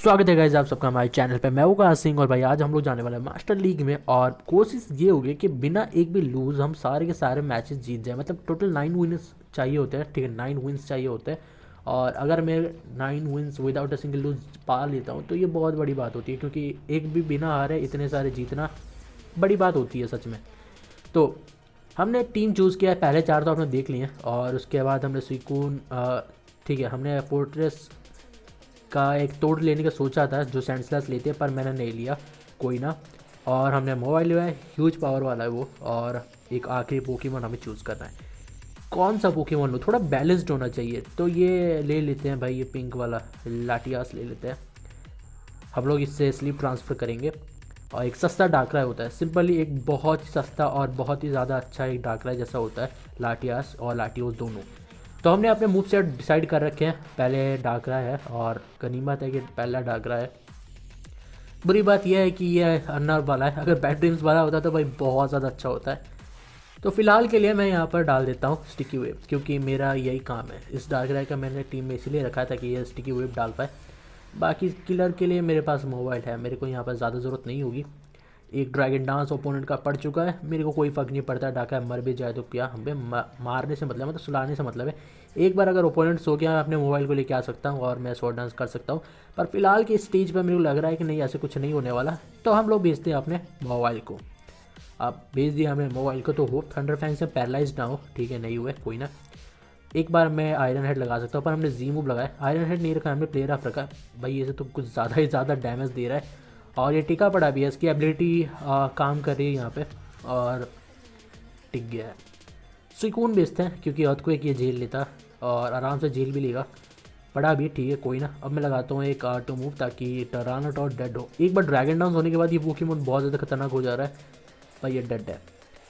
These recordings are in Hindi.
स्वागत है गाइस आप सबका हमारे चैनल पे। मैं हूं आकाश सिंह और भाई आज हम लोग जाने वाले हैं मास्टर लीग में। और कोशिश ये होगी कि बिना एक भी लूज़ हम सारे के सारे मैचेस जीत जाए। मतलब टोटल 9 विन्स चाहिए होते हैं, ठीक है, 9 विन्स चाहिए होते हैं। और अगर मैं 9 wins without a single lose पा लेता हूँ तो ये बहुत बड़ी बात होती है, क्योंकि एक भी बिना हारे इतने सारे जीतना बड़ी बात होती है सच में। तो हमने टीम चूज़ किया है, पहले 4 तो आपने देख लिए हैं। और उसके बाद हमने सुकून, ठीक है, हमने फोर्ट्रेस का एक तोड़ लेने का सोचा था जो सेंसलेस लेते हैं, पर मैंने नहीं लिया, कोई ना। और हमने मोबाइल लिया है, ह्यूज पावर वाला है वो। और एक आखिरी पोकेमॉन हमें चूज़ करना है, कौन सा पोकेमॉन लो, थोड़ा बैलेंस्ड होना चाहिए। तो ये ले लेते हैं भाई, ये पिंक वाला लाटियास ले लेते हैं। हम लोग इससे स्लीप ट्रांसफ़र करेंगे। और एक सस्ता डाकरा होता है, सिंपली एक बहुत ही सस्ता और बहुत ही ज़्यादा अच्छा एक डाकरा जैसा होता है लाटियास और लाटियोस दोनों। तो हमने अपने मूव सेट डिसाइड कर रखे हैं, पहले डाकरा है और गनीमत है कि पहला डाकरा है। बुरी बात यह है कि ये अनर वाला है, अगर बैड ड्रीम्स वाला होता तो भाई बहुत ज़्यादा अच्छा होता है। तो फिलहाल के लिए मैं यहाँ पर डाल देता हूँ स्टिकी वेव, क्योंकि मेरा यही काम है। इस डाकरा का मैंने टीम में इसलिए रखा था कि ये स्टिकी वेव डाल पाए। बाकी किलर के लिए मेरे पास मोबाइल है, मेरे को यहाँ पर ज़्यादा ज़रूरत नहीं होगी। एक ड्रैगन डांस ओपोनेंट का पड़ चुका है, मेरे को कोई फ़र्क नहीं पड़ता, डाका मर भी जाए तो क्या, हमें मारने से मतलब है, मतलब सुलाने से मतलब है। एक बार अगर ओपोनेंट सो गया, मैं अपने मोबाइल को लेके आ सकता हूँ और मैं स्वॉर्ड डांस कर सकता हूँ। पर फिलहाल के स्टेज पर मेरे को लग रहा है कि नहीं, ऐसे कुछ नहीं होने वाला। तो हम लोग भेजते हैं अपने मोबाइल को। अब भेज दिया हमने मोबाइल को, तो होप थंडर फैन से पैरालाइज ना हो, ठीक है, नहीं हुए, कोई ना। एक बार मैं आयरन हेड लगा सकता हूँ, पर हमने जी मूव लगाया, आयरन हेड नहीं रखा, हमने प्लेयर ऑफ रखा। भाई ये तो कुछ ज़्यादा ही ज़्यादा डैमेज दे रहा है। और ये टिका पड़ा भी है, इसकी एबिलिटी काम कर रही है यहाँ पे, और टिक गया है। सुकून बेचते हैं, क्योंकि अर्थक्वेक ये झेल लेता और आराम से झेल भी लेगा, पड़ा भी, ठीक है, कोई ना। अब मैं लगाता हूँ एक आटो मूव, ताकि टरानाटॉर डेड हो। एक बार ड्रैगन डाउन होने के बाद ये पोकेमॉन बहुत ज़्यादा खतरनाक हो जा रहा है। भाई ये डेड है।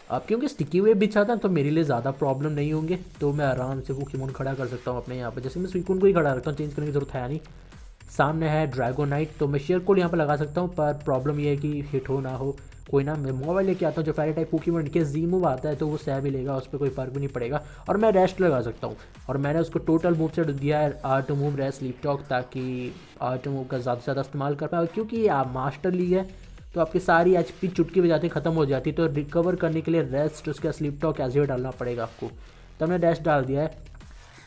अब क्योंकि स्टिकी वेव भी चाहता है तो मेरे लिए ज़्यादा प्रॉब्लम नहीं होंगे, तो मैं आराम से पोकेमॉन खड़ा कर सकता हूँ अपने यहाँ पर। जैसे मैं सुकून को ही खड़ा रखता हूँ, चेंज करने की जरूरत है नहीं। सामने है ड्रैगोनाइट, तो मैं शेयर कोड यहाँ पर लगा सकता हूँ, पर प्रॉब्लम ये है कि हिट हो ना हो, कोई ना। मैं मोबाइल लेके आता हूँ, जो फेरी टाइप पोकेमॉन के जी मूव आता है तो वो सह भी लेगा, उस पर कोई फर्क भी नहीं पड़ेगा। और मैं रेस्ट लगा सकता हूँ, और मैंने उसको टोटल मूव सेट दिया है art move, rest, sleep talk, ताकि आर्ट मूव का ज़्यादा से ज़्यादा इस्तेमाल कर पाए। क्योंकि आप मास्टर लीग है तो आपकी सारी एचपी चुटकी बजाते ख़त्म हो जाती है, तो रिकवर करने के लिए रेस्ट, उसका स्लीप टॉक ऐसे डालना पड़ेगा आपको। तो हमने रेस्ट डाल दिया है।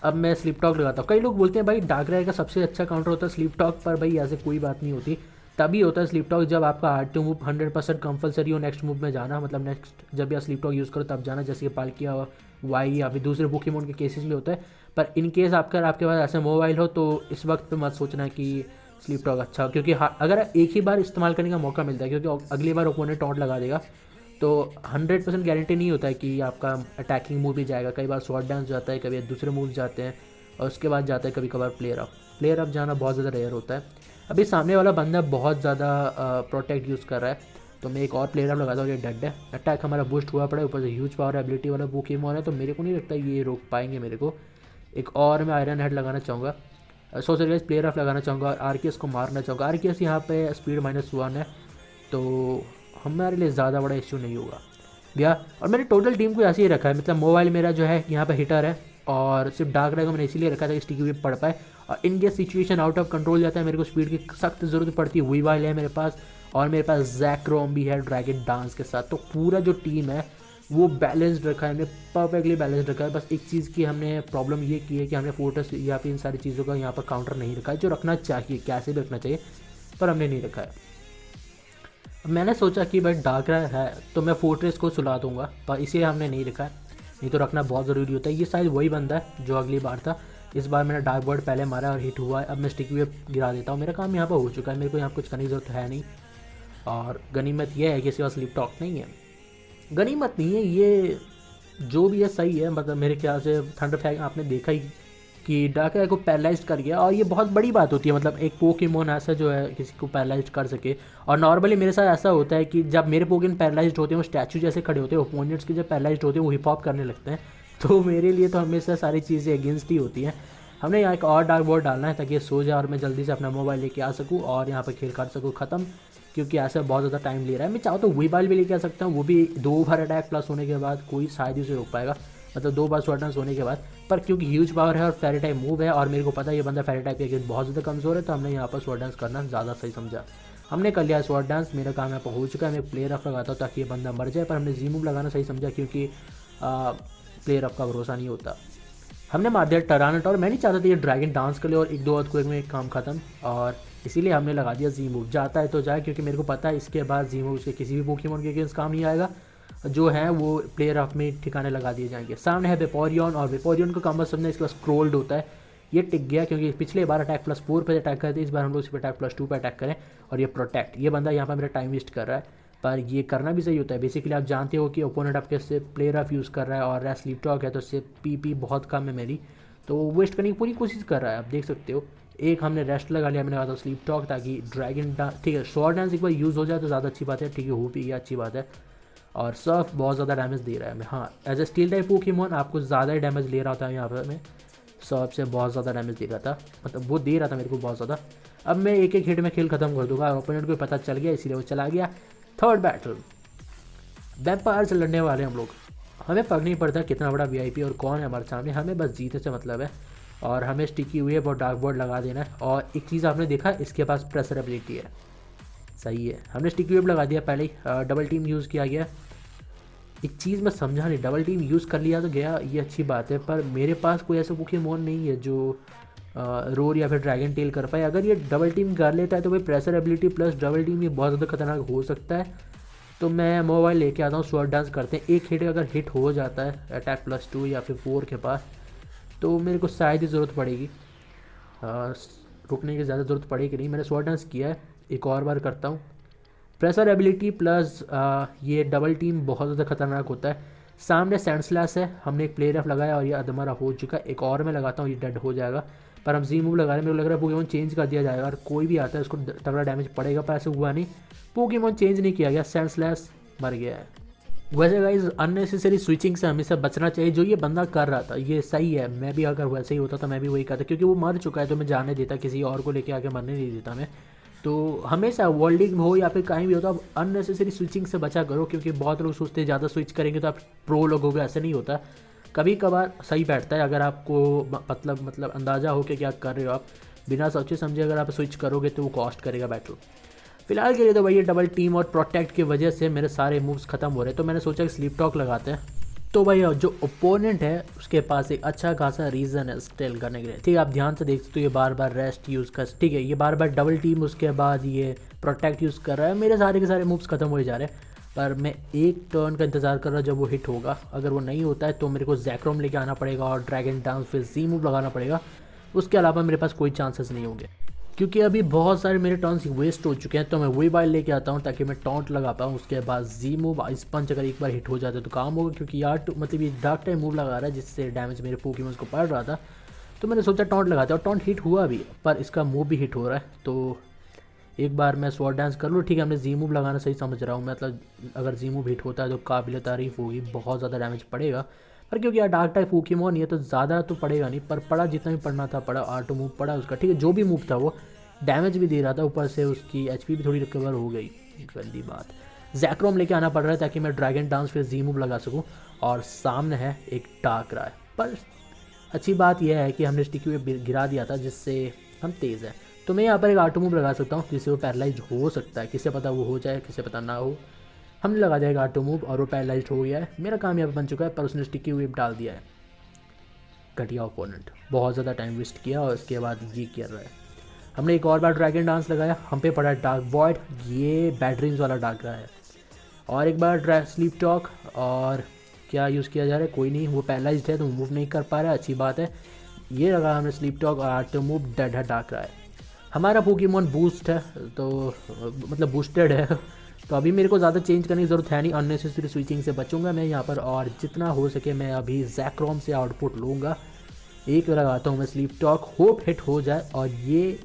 अब मैं स्लीप टॉक लगाता हूँ। कई लोग बोलते हैं भाई डार्क का सबसे अच्छा काउंटर होता है स्लीप टॉक, पर भाई ऐसे कोई बात नहीं होती। तभी होता है स्लीप टॉक जब आपका आर टू मूव 100% कंपलसरी हो नेक्स्ट मूव में जाना, मतलब नेक्स्ट जब आप स्लीप टॉक यूज़ करो तब जाना, जैसे कि पाल्किया, वाई या फिर दूसरे पोकेमॉन के केसेस में होता है। पर इन केस आपके पास ऐसे मोबाइल हो तो इस वक्त पे मत सोचना कि स्लीप टॉक अच्छा हो, क्योंकि अगर एक ही बार इस्तेमाल करने का मौका मिलता है, क्योंकि अगली बार ओपोनेंट टॉन्ट लगा देगा, तो 100% गारंटी नहीं होता है कि आपका अटैकिंग मूव भी जाएगा। कई बार स्वॉर्ड डांस जाता है, कभी दूसरे मूव जाते हैं, और उसके बाद जाता है कभी कभार प्लेयर अप जाना बहुत ज़्यादा रेयर होता है। अभी सामने वाला बंदा बहुत ज़्यादा प्रोटेक्ट यूज़ कर रहा है, तो मैं एक और प्लेयर अप लगाता हूँ, ये डेड है। अटैक हमारा बूस्ट हुआ पड़ा है, ऊपर से ह्यूज पावर एबिलिटी वाला पोकेमॉन है, तो मेरे को नहीं लगता ये रोक पाएंगे मेरे को। एक और मैं आयरन हेड लगाना चाहूँगा, सोशल प्लेयर ऑफ लगाना चाहूँगा, और आरकेएस को मारना चाहूँगा। आरकेएस यहाँ पे स्पीड -1 है, तो हमारे लिए ज़्यादा बड़ा इश्यू नहीं होगा भैया। और मैंने टोटल टीम को ऐसे ही रखा है, मतलब मोबाइल मेरा जो है यहाँ पे हिटर है, और सिर्फ डार्क को मैंने इसीलिए रखा था कि स्टिकी वेव पड़ पाए। और in case situation out of control जाता है, मेरे को स्पीड की सख्त ज़रूरत पड़ती है, वीवाइल है मेरे पास, और मेरे पास जैक्रोम भी है ड्रैगन डांस के साथ। तो पूरा जो टीम है वो बैलेंस्ड रखा है, हमने परफेक्टली बैलेंस्ड रखा है। बस एक चीज़ की हमने प्रॉब्लम ये की है कि हमने फोर्ट्रेस या फिर इन सारी चीज़ों का यहाँ पर काउंटर नहीं रखा है, जो रखना चाहिए, कैसे भी रखना चाहिए, पर हमने नहीं रखा है। मैंने सोचा कि भाई डार्क है तो मैं फोर्ट्रेस को सुला दूंगा, पर इसे हमने नहीं रखा है, नहीं तो रखना बहुत ज़रूरी होता है। ये शायद वही बंदा है जो अगली बार था। इस बार मैंने डार्क बर्ड पहले मारा और हिट हुआ है, अब मैं स्टिकी वेव गिरा देता हूँ, मेरा काम यहाँ पर हो चुका है, मेरे को यहाँ कुछ करने की ज़रूरत है नहीं। और गनीमत यह है कि इसके पास स्लीप टॉक नहीं है, गनीमत नहीं है, ये जो भी है सही है। मतलब मेरे ख्याल से थंडर फैग आपने देखा ही कि डाका को पैरालाइज कर गया, और ये बहुत बड़ी बात होती है, मतलब एक पोकेमॉन ऐसा जो है किसी को पैरालाइज कर सके। और नॉर्मली मेरे साथ ऐसा होता है कि जब मेरे पोकेमॉन पैरालाइज होते हैं, वो स्टैचू जैसे खड़े होते हैं, ओपोनेंट्स के जब पैरालाइज होते हैं वो हिप हॉप करने लगते हैं, तो मेरे लिए तो हमेशा सारी चीज़ें अगेंस्ट ही होती हैं। हमने यहाँ एक और डार्क बोर्ड डालना है ताकि ये सो जाए और मैं जल्दी से अपना मोबाइल लेके आ सकूँ और यहाँ पर खेल कर सकूँ ख़त्म, क्योंकि ऐसा बहुत ज़्यादा टाइम ले रहा है। मैं चाहूँ तो वीबाइल भी लेके आ सकता हूँ, वो भी 2 बार अटैक प्लस होने के बाद कोई शायद ही उसे रोक पाएगा, मतलब 2 बार स्वॉर्ड डांस होने के बाद। पर क्योंकि ह्यूज पावर है और फेरी टाइप मूव है और मेरे को पता है ये बंदा फेरी टाइप के अगेंस्ट बहुत ज़्यादा कमज़ोर है, तो हमने यहाँ पर स्वॉर्ड डांस करना ज़्यादा सही समझा। हमने कर लिया स्वॉर्ड डांस, मेरा काम यहाँ पर हो चुका है। मैं प्लेयर अप लगाता हूँ ताकि ये बंदा मर जाए, पर हमने जी मूव लगाना सही समझा क्योंकि प्लेयर अप का भरोसा नहीं होता। हमने मार दिया टरानाटॉर। मैं नहीं चाहता था ये ड्रैगन डांस कर ले और एक दो अर्थक्वेक में एक काम खत्म, और इसीलिए हमने लगा दिया जी मूव। जाता है तो जाए, क्योंकि मेरे को पता है इसके बाद जी मूव उसके किसी भी पोकेमॉन के अगेंस्ट काम नहीं आएगा, जो है वो प्लेयर अप में ठिकाने लगा दिए जाएंगे। सामने है वेपोरियन, और वेपोरियन को कम समझना, इसके पास स्क्रोल्ड होता है। ये टिक गया क्योंकि पिछले बार अटैक +4 पे अटैक करते, इस बार हम लोग इस पर अटैक +2 पे अटैक करें। और ये प्रोटेक्ट, ये बंदा यहाँ पर मेरा टाइम वेस्ट कर रहा है, पर ये करना भी सही होता है। बेसिकली आप जानते हो कि ओपोनेंट आपके से प्लेयर ऑफ यूज़ कर रहा है और स्लीप टॉक है, तो उससे पी बहुत कम है मेरी, तो वेस्ट करने की पूरी कोशिश कर रहा है। आप देख सकते हो एक हमने रेस्ट लगा लिया, मैंने कहा था स्लीप टॉक, ताकि ड्रैगन डांस, ठीक है शॉर्ट डांस एक बार यूज़ हो जाए तो ज़्यादा अच्छी बात है, ठीक है हो भी गया अच्छी बात है। और सर्फ बहुत ज़्यादा डैमेज दे रहा है। मैं हाँ as a steel type Pokemon आपको ज़्यादा ही डैमेज ले रहा था यहाँ पर, मैं सर्फ से बहुत ज़्यादा डैमेज दे रहा था, मतलब वो दे रहा था मेरे को बहुत ज़्यादा। अब मैं एक एक हिट में खेल खत्म कर दूंगा, ओपोनेंट को पता चल गया इसीलिए वो चला गया। थर्ड बैटल, वैम्पायर से लड़ने वाले हम लोग। हमें फर्क नहीं पड़ता कितना बड़ा वीआईपी और कौन है हमारे सामने, हमें बस जीतने से मतलब है। और हमें स्टिकी हुई है बहुत डार्क बोर्ड लगा देना है। और एक चीज़ आपने देखा, इसके पास प्रेशर एबिलिटी है, सही है। हमने स्टिकी वेब लगा दिया पहले ही, डबल टीम यूज़ किया गया। एक चीज़ मैं समझा नहीं, डबल टीम यूज़ कर लिया तो गया, ये अच्छी बात है, पर मेरे पास कोई ऐसा पोकेमॉन नहीं है जो रोर या फिर ड्रैगन टेल कर पाए। अगर ये डबल टीम कर लेता है तो भाई pressure ability plus double team ये बहुत ज़्यादा खतरनाक हो सकता है। तो मैं मोबाइल लेके आता हूँ, स्वॉर्ड डांस करते हैं। एक हिट अगर हिट हो जाता है अटैक +2 या फिर 4 के पास, तो मेरे को शायद ही ज़रूरत पड़ेगी, रुकने की ज़्यादा ज़रूरत पड़ेगी नहीं। मैंने स्वॉर्ड डांस किया है, एक और बार करता हूँ। प्रेशर एबिलिटी प्लस ये डबल टीम बहुत ज़्यादा खतरनाक होता है। सामने सैंडस्लैश है, हमने एक प्लेयर ऑफ लगाया और ये अधमरा हो चुका है। एक और मैं लगाता हूँ, ये डेड हो जाएगा, पर हम जी मूव लगा रहे हैं। मेरे को लग रहा है पोकेमॉन चेंज कर दिया जाएगा, और कोई भी आता है उसको तगड़ा डैमेज पड़ेगा, पर ऐसा हुआ नहीं, पोकेमॉन चेंज नहीं किया गया, सैंडस्लैश मर गया है। वैसे गाइज अननेसेसरी स्विचिंग से हमेशा बचना चाहिए, जो ये बंदा कर रहा था ये सही है। मैं भी अगर वैसे ही होता तो मैं भी वही करता, क्योंकि वो मर चुका है तो मैं जाने देता, किसी और को लेके आके मरने नहीं देता मैं। तो हमेशा वर्ल्ड लीग में हो या फिर कहीं भी हो तो आप अननेसेसरी स्विचिंग से बचा करो, क्योंकि बहुत लोग सोचते हैं ज़्यादा स्विच करेंगे तो आप प्रो लोग हो गए, ऐसे नहीं होता। कभी कभार सही बैठता है, अगर आपको मतलब अंदाज़ा हो कि क्या कर रहे हो आप, बिना सोचे समझे अगर आप स्विच करोगे तो वो कॉस्ट करेगा बैटल। फिलहाल के लिए तो भाई ये डबल टीम और प्रोटेक्ट की वजह से मेरे सारे मूव्स खत्म हो रहे हैं, तो मैंने सोचा कि स्लीप टॉक लगाते हैं। तो भाई जो ओपोनेंट है उसके पास एक अच्छा खासा रीज़न है स्टेल करने के लिए, ठीक है। आप ध्यान से देख सकते हो ये बार बार रेस्ट यूज़ कर, ठीक है, ये बार बार डबल टीम, उसके बाद ये प्रोटेक्ट यूज़ कर रहा है। मेरे सारे के सारे मूव्स खत्म हो जा रहे हैं, पर मैं एक टर्न का इंतज़ार कर रहा हूँ जब वो हिट होगा। अगर वो नहीं होता है तो मेरे को जैक्रोम लेके आना पड़ेगा और ड्रैगन डांस फिर जी मूव लगाना पड़ेगा। उसके अलावा मेरे पास कोई चांसेस नहीं होंगे, क्योंकि अभी बहुत सारे मेरे टर्न्स वेस्ट हो चुके हैं। तो मैं वही बाइल लेके आता हूँ ताकि मैं टॉन्ट लगा पाऊँ। उसके बाद जी मूव, आइस पंच अगर एक बार हिट हो जाता है तो काम होगा, क्योंकि यार मतलब ये डार्क टाइम मूव लगा रहा है जिससे डैमेज मेरे पोकेमॉन्स को पड़ रहा था। तो मैंने सोचा टॉन्ट लगाता है, और टॉन्ट हिट हुआ भी, पर इसका मूव भी हिट हो रहा है। तो एक बार मैं स्वॉर्ड डांस कर लूँ, ठीक है। हमने जी मूव लगाना सही समझ रहा हूँ, मतलब अगर जी मूव हिट होता है तो काबिल तारीफ़ होगी, बहुत ज़्यादा डैमेज पड़ेगा। पर क्योंकि यार डार्क टाइप पोकेमॉन नहीं है तो ज़्यादा तो पड़ेगा नहीं, पर पड़ा जितना भी पड़ना था पड़ा। ऑटो मूव पड़ा उसका, ठीक है, जो भी मूव था वो डैमेज भी दे रहा था, ऊपर से उसकी एचपी भी थोड़ी रिकवर हो गई। गंदी बात। जैक्रोम लेके आना पड़ रहा है ताकि मैं ड्रैगन डांस फिर जी मूव लगा सकूं। और सामने है एक डार्क राय, पर अच्छी बात यह है कि हमने स्टिकी वेब गिरा दिया था जिससे हम तेज़ हैं। तो मैं यहाँ पर एक ऑटो मूव लगा सकता हूँ जिससे वो पैरालाइज हो सकता है, किसे पता वो हो जाए किसे पता ना हो। हमने लगा दिया एक ऑटो मूव और वो पैरालाइज हो गया है। मेरा काम यहाँ पर बन चुका है, पर उसने स्टिकी वेब डाल दिया है। घटिया ओपोनेंट, बहुत ज़्यादा टाइम वेस्ट किया और उसके बाद ये कर रहा है। हमने एक और बार ड्रैगन डांस लगाया, हम पे पड़ा डार्क वॉइड, ये बैड ड्रीम्स वाला डार्क रहा है। और एक बार स्लीप टॉक, और क्या यूज़ किया जा रहा है, कोई नहीं, वो पैरालाइज्ड है तो मूव नहीं कर पा रहा है, अच्छी बात है। ये लगा हमने स्लीप टॉक और ऑटो मूव, डेड है डार्क रहा है। हमारा पोकेमॉन बूस्ट है, तो मतलब बूस्टेड है, तो अभी मेरे को ज़्यादा चेंज करने की ज़रूरत है नहीं। अननेसेसरी स्विचिंग से बचूंगा मैं यहाँ पर, और जितना हो सके मैं अभी जैक्रोम से आउटपुट लूँगा। एक लगाता हूँ मैं स्लीप टॉक, होप हिट हो जाए और ये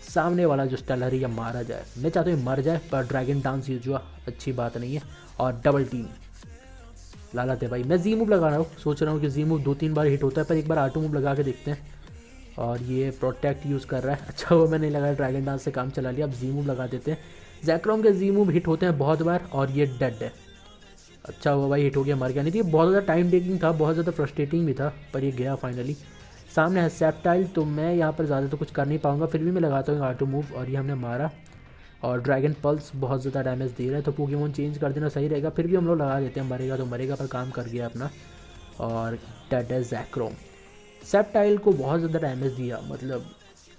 सामने वाला जो स्टेलर है या मारा जाए। मैं चाहता हूँ मर जाए, पर ड्रैगन डांस यूज हुआ, अच्छी बात नहीं है। और डबल टीम लालत है भाई। मैं जी मूव लगा रहा हूँ, सोच रहा हूँ कि जी मूव 2-3 बार हिट होता है, पर एक बार ऑटो मूव लगा के देखते हैं। और ये प्रोटेक्ट यूज़ कर रहा है, अच्छा वो मैंने लगाया, ड्रैगन डांस से काम चला लिया। अब जी मूव लगा देते हैं। जैक्रोम के जी मूव हिट होते हैं बहुत बार, और ये डेड है। अच्छा हुआ भाई, हिट हो गया, मर गया, नहीं तो ये बहुत ज़्यादा टाइम टेकिंग था, बहुत ज़्यादा फ्रस्ट्रेटिंग भी था, पर ये गया फाइनली। सामने है सेप्टाइल, तो मैं यहाँ पर ज़्यादा तो कुछ कर नहीं पाऊँगा, फिर भी मैं लगाता हूँ ऑटो मूव और ये हमने मारा। और ड्रैगन पल्स बहुत ज़्यादा डैमेज दे रहा है, तो पोकेमोन चेंज कर देना सही रहेगा, फिर भी हम लोग लगा देते हैं, मरेगा तो मरेगा, पर काम कर गया अपना। और डेड है जैक्रोम। सेप्टाइल को बहुत ज़्यादा डैमेज दिया, मतलब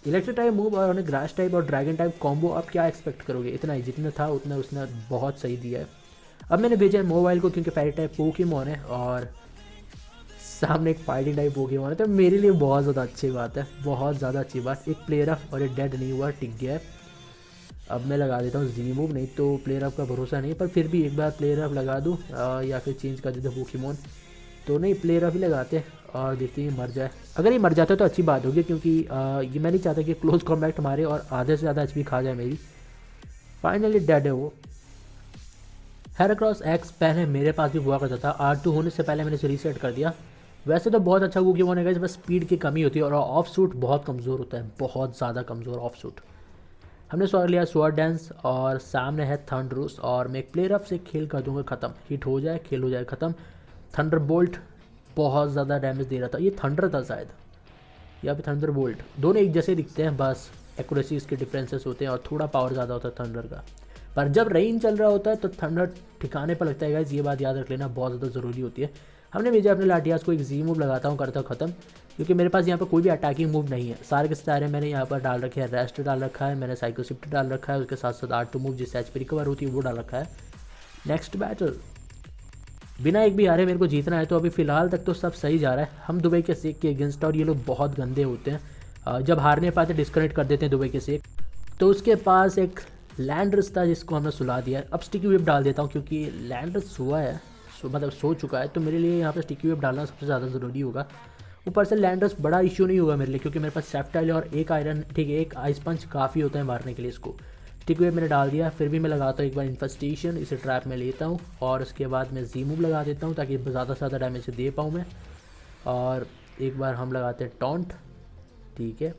इलेक्ट्रिक टाइप मूव और उन्हें ग्रास टाइप और ड्रैगन टाइप कॉम्बो, आप क्या एक्सपेक्ट करोगे, इतना ही जितना था उतना उसने बहुत सही दिया है। अब मैंने भेजा है मोबाइल को, क्योंकि फेरी टाइप पोकेमोन है और सामने एक फाइटिंग टाइप पोकेमोन है, तो मेरे लिए बहुत ज़्यादा अच्छी बात है, बहुत ज़्यादा अच्छी बात। एक प्लेयर अप और एक डेड नहीं हुआ, टिक गया है। अब मैं लगा देता हूँ जी मूव, नहीं तो प्लेयर अप का भरोसा नहीं, पर फिर भी एक बार प्लेयर अप लगा दूँ या फिर चेंज कर देता पोकेमोन, तो नहीं प्लेयर अप ही लगाते हैं और देखते हैं मर जाए। अगर ये मर जाता है तो अच्छी बात होगी, क्योंकि ये मैं नहीं चाहता कि क्लोज कॉम्बैक्ट मारे और आधे से ज़्यादा एचपी खा जाए मेरी। फाइनली डेड है वो। हेराक्रॉस एक्स पहले मेरे पास भी हुआ करता था, R2 होने से पहले मैंने इसे रीसेट कर दिया। वैसे तो बहुत अच्छा पोकेमोन है, बस स्पीड की कमी होती है और ऑफ सूट बहुत कमज़ोर होता है, बहुत ज़्यादा कमज़ोर ऑफ सूट। हमने स्वार लिया स्वॉर्ड डांस और सामने है थंडरूस, और मैं एक प्लेयर अप से खेल कर दूंगा ख़त्म, हिट हो जाए खेल हो जाए ख़त्म। थंडर बोल्ट बहुत ज़्यादा डैमेज दे रहा था, ये थंडर था शायद या फिर थंडर बोल्ट, दोनों एक जैसे दिखते हैं, बस एक्यूरेसी इसके डिफरेंसेस होते हैं और थोड़ा पावर ज़्यादा होता है थंडर का। पर जब रेन चल रहा होता है तो थंडर ठिकाने पर लगता है गाइस, ये बात याद रख लेना, बहुत ज़्यादा ज़रूरी होती है। हमने भेजा अपने लाठियास को, एक जी मूव लगाता हूँ, करता हूँ ख़त्म, क्योंकि मेरे पास यहाँ पर कोई भी अटैकिंग मूव नहीं है। सारे के सारे मैंने यहाँ पर डाल रखे हैं, रेस्ट डाल रखा है, मैंने साइको शिफ्ट डाल रखा है, उसके साथ साथ R2 मूव जिससे एचपी रिकवर होती है वो डाल रखा है। नेक्स्ट बैटल बिना एक भी हारे मेरे को जीतना है, तो अभी फ़िलहाल तक तो सब सही जा रहा है। हम दुबई के सेक के अगेंस्ट, और ये लोग बहुत गंदे होते हैं, जब हारने पाते डिस्कनेक्ट कर देते हैं दुबई के सेक। तो उसके पास एक लैंडर्स था जिसको हमने सुला दिया है। अब स्टिकी वेब डाल देता हूँ, क्योंकि लैंडर्स हुआ है, मतलब सो चुका है, तो मेरे लिए यहाँ पर स्टिकी वेब डालना सबसे ज़्यादा ज़रूरी होगा। ऊपर से लैंडर्स बड़ा इश्यू नहीं होगा मेरे लिए, क्योंकि मेरे पास सेप्टाइल और एक आयरन, ठीक है, एक आइस पंच काफ़ी होता है मारने के लिए इसको। स्टिक वेब मैंने डाल दिया, फिर भी मैं लगाता हूँ एक बार इन्फेस्टेशन, इसे ट्रैप में लेता हूँ और उसके बाद मैं जी मूव लगा देता हूँ ताकि ज़्यादा से ज़्यादा डैमेज दे पाऊँ मैं। और एक बार हम लगाते हैं टॉन्ट, ठीक है,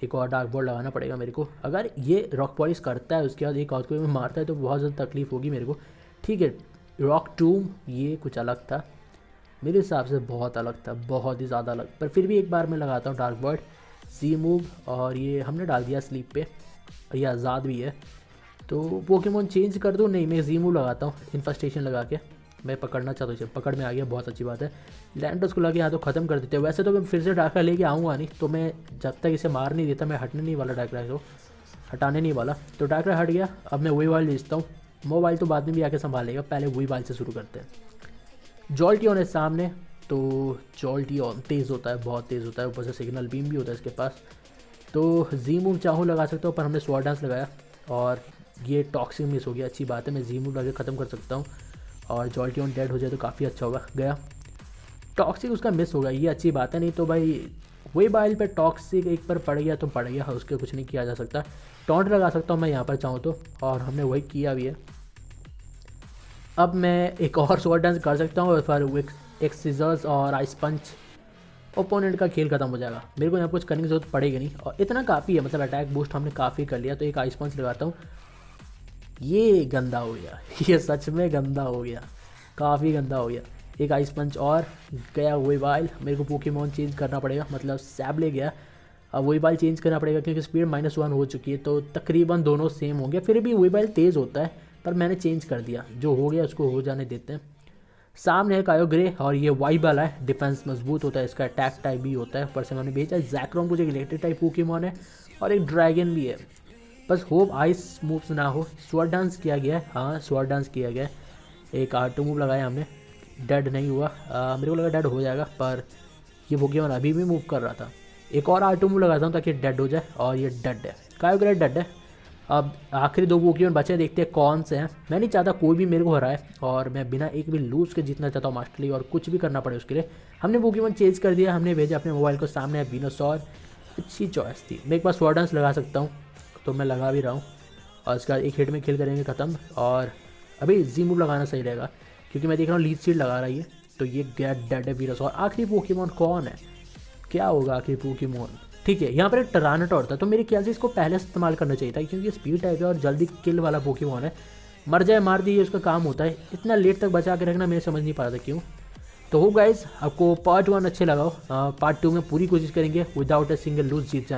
एक और डार्क बॉल लगाना पड़ेगा मेरे को। अगर ये रॉक पॉलिश करता है उसके बाद एक और कोई में मारता है तो बहुत ज़्यादा तकलीफ होगी मेरे को, ठीक है। रॉक टूम ये कुछ अलग था मेरे हिसाब से, बहुत अलग था, बहुत ही ज़्यादा अलग, पर फिर भी एक बार मैं लगाता हूँ डार्क बर्ड, जी मूव, और ये हमने डाल दिया स्लीप पे, ये आज़ाद भी है, तो पोकेमोन चेंज कर दूँ, नहीं मैं जी मूव लगाता हूँ इन्फेस्टेशन लगा के, मैं पकड़ना चाहता हूँ इसे, पकड़ में आ गया, बहुत अच्छी बात है। लैंडर्स को लगे यहाँ तो ख़त्म कर देते हैं। वैसे तो मैं फिर से डाकरा लेके आऊँगा नहीं, तो मैं जब तक इसे मार नहीं देता मैं हटने नहीं वाला, डाकरा को हटाने नहीं वाला। तो डाकरा हट गया, अब मैं वही वाल भेजता हूँ, मोबाइल तो बाद में भी आके संभालेगा, पहले वही बाल से शुरू करते हैं। जॉल्टियन है सामने, तो जॉल्टियन तेज़ होता है, बहुत तेज़ होता है, ऊपर से सिग्नल बीम भी होता है इसके पास, तो जी मूव चाहूँ लगा सकता हूँ, पर हमने स्वॉर्ड डांस लगाया और ये टॉक्सिक मिस हो गया, अच्छी बात है, मैं जी मूव लगा ख़त्म कर सकता हूँ और जॉल्टियन डेड हो जाए तो काफ़ी अच्छा होगा। गया टॉक्सिक उसका मिस होगा, ये अच्छी बात है, नहीं तो भाई वही बाइल पे टॉक्सिक एक पर पड़ गया तो पड़ गया, उसके कुछ नहीं किया जा सकता। टॉन्ट लगा सकता हूँ मैं यहाँ पर चाहूँ तो, और हमने वही किया भी है। अब मैं एक और स्वॉर्ड डांस कर सकता हूँ और फिर एक सीजर्स और आइस पंच, ओपोनेंट का खेल खत्म हो जाएगा, मेरे को यहाँ कुछ करने की जरूरत पड़ेगी नहीं और इतना काफ़ी है, मतलब अटैक बूस्ट हमने काफ़ी कर लिया। तो एक आइस पंच लगाता हूँ, ये गंदा हो गया, ये सच में गंदा हो गया, काफ़ी गंदा हो गया। एक आइस पंच और गया, वही बाइल, मेरे को पोकेमॉन चेंज करना पड़ेगा, मतलब सैबले गया, अब वही बाइल चेंज करना पड़ेगा क्योंकि स्पीड -1 हो चुकी है, तो तकरीबन दोनों सेम होंगे। फिर भी वही बाइल तेज़ होता है, पर मैंने चेंज कर दिया, जो हो गया उसको हो जाने देते हैं। सामने है कायोग्रे और ये वाइब वाला है, डिफेंस मजबूत होता है, इसका अटैक टाइप भी होता है। ऊपर से मैंने भेजा जैक्रोम, कुछ एक इलेक्ट्रिक टाइप पोकेमॉन है और एक ड्रैगन भी है, बस होप आइस मूव्स ना हो। स्वॉर्ड डांस किया गया है, हाँ स्वॉर्ड डांस किया गया है, एक R2 मूव लगाया हमने, डेड नहीं हुआ, मेरे को लगा डेड हो जाएगा, पर ये पोकेमॉन अभी भी मूव कर रहा था। एक और R2 मूव लगाता हूँ ताकि डेड हो जाए और ये डेड है, कायोग्रे डेड है। अब आखिरी 2 पोकेमॉन बचे, देखते हैं कौन से हैं। मैं नहीं चाहता कोई भी मेरे को हराए और मैं बिना एक भी लूज के जीतना चाहता हूँ मास्टर लीग, और कुछ भी करना पड़े उसके लिए। हमने पोकेमॉन चेंज कर दिया, हमने भेजा अपने मोबाइल को, सामने है वेनोसॉर, अच्छी चॉइस थी। मैं एक बार स्वॉर्ड डांस लगा सकता हूँ तो मैं लगा भी रहा हूँ, और इसका एक हिट में खेल करेंगे ख़त्म। और अभी जी मूव लगाना सही रहेगा क्योंकि मैं देख रहा हूँ लीड सीड लगा रही है, तो ये डेड है वेनोसॉर। आखिरी पोकेमॉन कौन है, क्या होगा आखिरी पोकेमॉन? ठीक है, यहाँ पर एक टरानाटॉर था, तो मेरे ख्याल से इसको पहले इस्तेमाल करना चाहिए था क्योंकि स्पीड टाइप है और जल्दी किल वाला पोकेमॉन है। मर जाए मार दिए उसका काम होता है, इतना लेट तक बचा के रखना मैं समझ नहीं पा रहा था क्यों। तो हो गाइस, आपको पार्ट 1 अच्छे लगा हो, पार्ट 2 में पूरी कोशिश करेंगे विदाउट अ सिंगल लूज जीत जाने।